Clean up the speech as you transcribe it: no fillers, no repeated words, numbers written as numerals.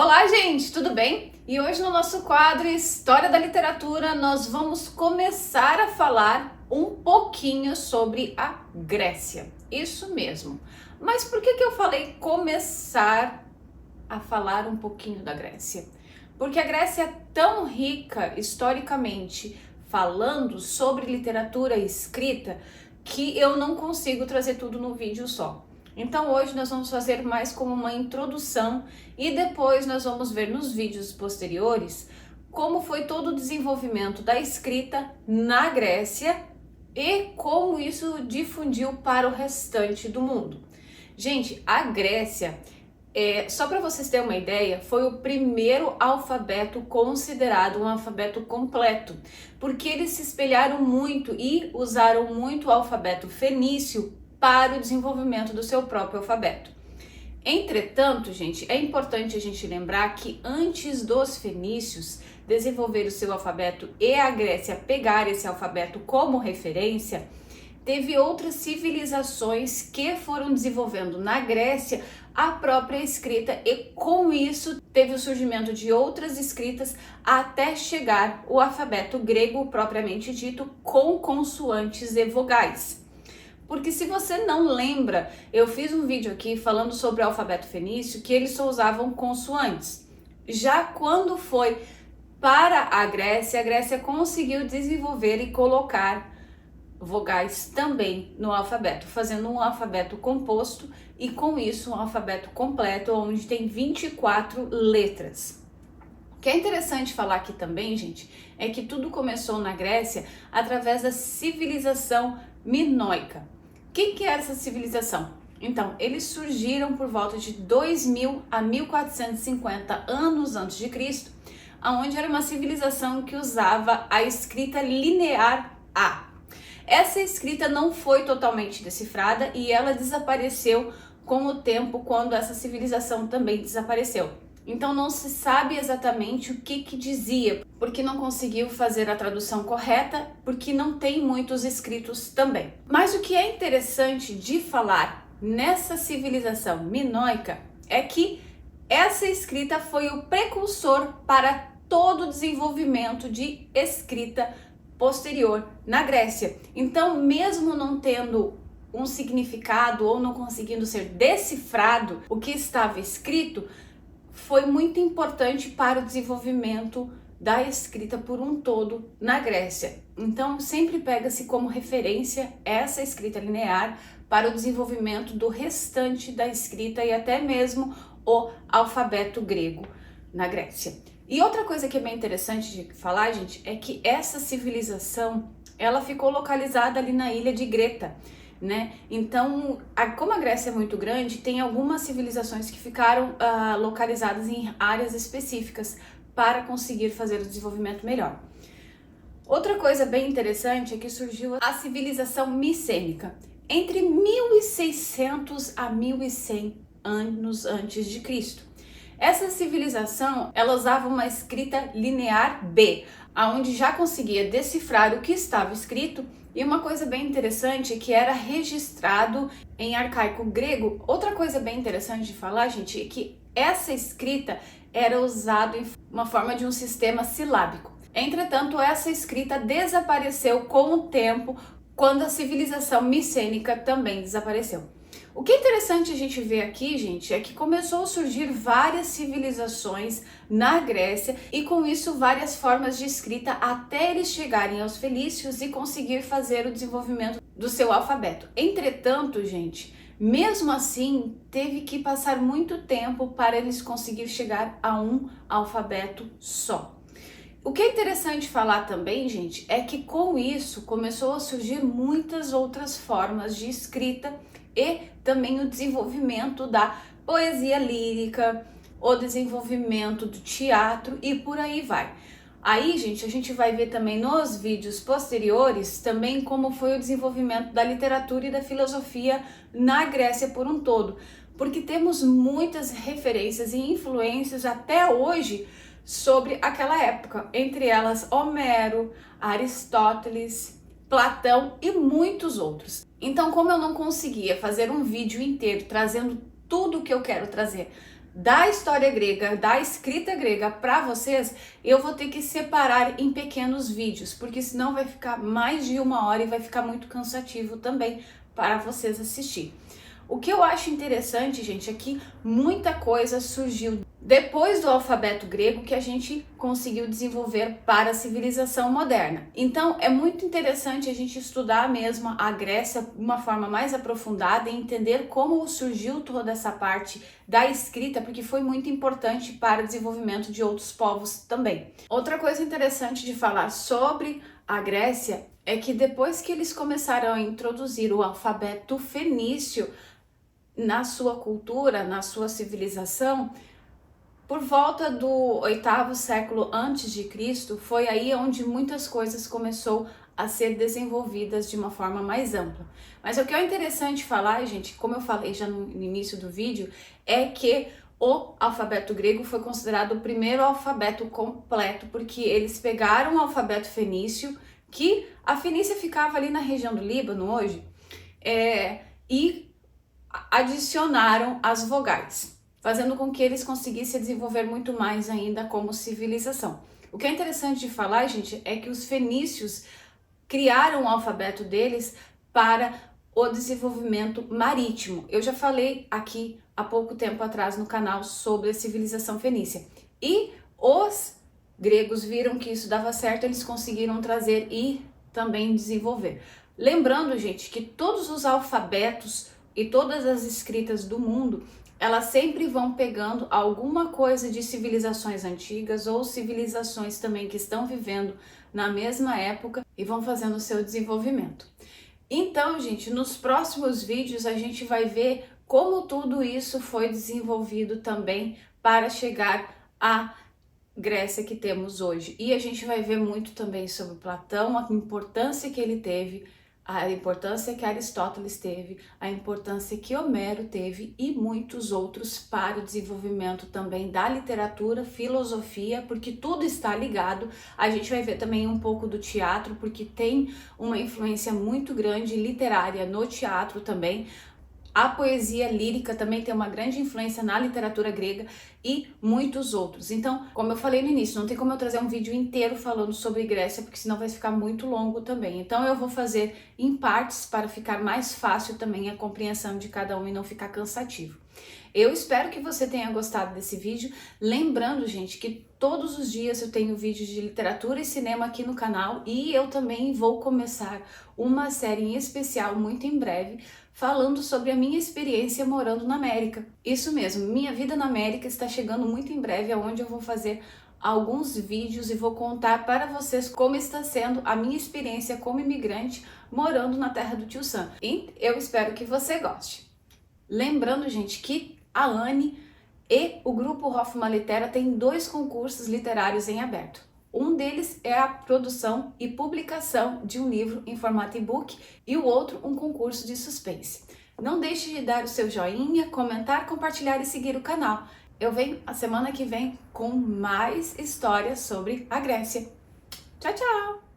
Olá, gente, tudo bem? E hoje no nosso quadro História da Literatura nós vamos começar a falar um pouquinho sobre a Grécia. Isso mesmo. Mas por que eu falei começar a falar um pouquinho da Grécia? Porque a Grécia é tão rica historicamente falando sobre literatura escrita que eu não consigo trazer tudo no vídeo só. Então hoje nós vamos fazer mais como uma introdução e depois nós vamos ver nos vídeos posteriores como foi todo o desenvolvimento da escrita na Grécia e como isso difundiu para o restante do mundo. Gente, a Grécia, só para vocês terem uma ideia, foi o primeiro alfabeto considerado um alfabeto completo, porque eles se espelharam muito e usaram muito o alfabeto fenício para o desenvolvimento do seu próprio alfabeto. Entretanto, gente, é importante a gente lembrar que antes dos fenícios desenvolver o seu alfabeto e a Grécia pegar esse alfabeto como referência, teve outras civilizações que foram desenvolvendo na Grécia a própria escrita e com isso teve o surgimento de outras escritas até chegar o alfabeto grego propriamente dito com consoantes e vogais. Porque se você não lembra, eu fiz um vídeo aqui falando sobre o alfabeto fenício que eles só usavam consoantes. Já quando foi para a Grécia conseguiu desenvolver e colocar vogais também no alfabeto, fazendo um alfabeto composto e com isso um alfabeto completo, onde tem 24 letras. O que é interessante falar aqui também, gente, é que tudo começou na Grécia através da civilização minoica. O que é essa civilização? Então, eles surgiram por volta de 2000 a 1450 anos antes de Cristo, onde era uma civilização que usava a escrita linear A. Essa escrita não foi totalmente decifrada e ela desapareceu com o tempo quando essa civilização também desapareceu. Então não se sabe exatamente o que dizia, porque não conseguiu fazer a tradução correta, porque não tem muitos escritos também. Mas o que é interessante de falar nessa civilização minoica é que essa escrita foi o precursor para todo o desenvolvimento de escrita posterior na Grécia. Então, mesmo não tendo um significado ou não conseguindo ser decifrado o que estava escrito, foi muito importante para o desenvolvimento da escrita por um todo na Grécia. Então, sempre pega-se como referência essa escrita linear para o desenvolvimento do restante da escrita e até mesmo o alfabeto grego na Grécia. E outra coisa que é bem interessante de falar, gente, é que essa civilização, ela ficou localizada ali na ilha de Creta, né? Então, como a Grécia é muito grande, tem algumas civilizações que ficaram localizadas em áreas específicas para conseguir fazer o desenvolvimento melhor. Outra coisa bem interessante é que surgiu a civilização micênica entre 1600 a 1100 anos antes de Cristo. Essa civilização, ela usava uma escrita linear B, aonde já conseguia decifrar o que estava escrito. E uma coisa bem interessante é que era registrado em arcaico grego. Outra coisa bem interessante de falar, gente, é que essa escrita era usada em uma forma de um sistema silábico. Entretanto, essa escrita desapareceu com o tempo, quando a civilização micênica também desapareceu. O que é interessante a gente ver aqui, gente, é que começou a surgir várias civilizações na Grécia e com isso várias formas de escrita até eles chegarem aos fenícios e conseguir fazer o desenvolvimento do seu alfabeto. Entretanto, gente, mesmo assim, teve que passar muito tempo para eles conseguirem chegar a um alfabeto só. O que é interessante falar também, gente, é que com isso começou a surgir muitas outras formas de escrita e também o desenvolvimento da poesia lírica, o desenvolvimento do teatro e por aí vai. Aí, gente, a gente vai ver também nos vídeos posteriores também como foi o desenvolvimento da literatura e da filosofia na Grécia por um todo, porque temos muitas referências e influências até hoje sobre aquela época, entre elas Homero, Aristóteles, Platão e muitos outros. Então, como eu não conseguia fazer um vídeo inteiro trazendo tudo o que eu quero trazer da história grega, da escrita grega para vocês, eu vou ter que separar em pequenos vídeos, porque senão vai ficar mais de 1 hora e vai ficar muito cansativo também para vocês assistir. O que eu acho interessante, gente, é que muita coisa surgiu depois do alfabeto grego que a gente conseguiu desenvolver para a civilização moderna. Então, é muito interessante a gente estudar mesmo a Grécia de uma forma mais aprofundada e entender como surgiu toda essa parte da escrita, porque foi muito importante para o desenvolvimento de outros povos também. Outra coisa interessante de falar sobre a Grécia é que depois que eles começaram a introduzir o alfabeto fenício na sua cultura, na sua civilização, por volta do 8º século antes de Cristo, foi aí onde muitas coisas começou a ser desenvolvidas de uma forma mais ampla. Mas o que é interessante falar, gente, como eu falei já no início do vídeo, é que o alfabeto grego foi considerado o primeiro alfabeto completo, porque eles pegaram o alfabeto fenício, que a Fenícia ficava ali na região do Líbano hoje, e adicionaram as vogais, fazendo com que eles conseguissem desenvolver muito mais ainda como civilização. O que é interessante de falar, gente, é que os fenícios criaram o alfabeto deles para o desenvolvimento marítimo. Eu já falei aqui há pouco tempo atrás no canal sobre a civilização fenícia. E os gregos viram que isso dava certo, eles conseguiram trazer e também desenvolver. Lembrando, gente, que todos os alfabetos e todas as escritas do mundo, elas sempre vão pegando alguma coisa de civilizações antigas ou civilizações também que estão vivendo na mesma época e vão fazendo o seu desenvolvimento. Então, gente, nos próximos vídeos a gente vai ver como tudo isso foi desenvolvido também para chegar à Grécia que temos hoje. E a gente vai ver muito também sobre Platão, a importância que ele teve, a importância que Aristóteles teve, a importância que Homero teve e muitos outros para o desenvolvimento também da literatura, filosofia, porque tudo está ligado. A gente vai ver também um pouco do teatro, porque tem uma influência muito grande literária no teatro também. A poesia lírica também tem uma grande influência na literatura grega e muitos outros. Então, como eu falei no início, não tem como eu trazer um vídeo inteiro falando sobre Grécia, porque senão vai ficar muito longo também. Então, eu vou fazer em partes para ficar mais fácil também a compreensão de cada um e não ficar cansativo. Eu espero que você tenha gostado desse vídeo. Lembrando, gente, que todos os dias eu tenho vídeos de literatura e cinema aqui no canal e eu também vou começar uma série em especial muito em breve falando sobre a minha experiência morando na América. Isso mesmo, minha vida na América está chegando muito em breve, onde eu vou fazer alguns vídeos e vou contar para vocês como está sendo a minha experiência como imigrante morando na terra do Tio Sam. E eu espero que você goste. Lembrando, gente, que a Anne e o Grupo Hoffman Litera têm 2 concursos literários em aberto. Um deles é a produção e publicação de um livro em formato e-book e o outro um concurso de suspense. Não deixe de dar o seu joinha, comentar, compartilhar e seguir o canal. Eu venho a semana que vem com mais histórias sobre a Grécia. Tchau, tchau!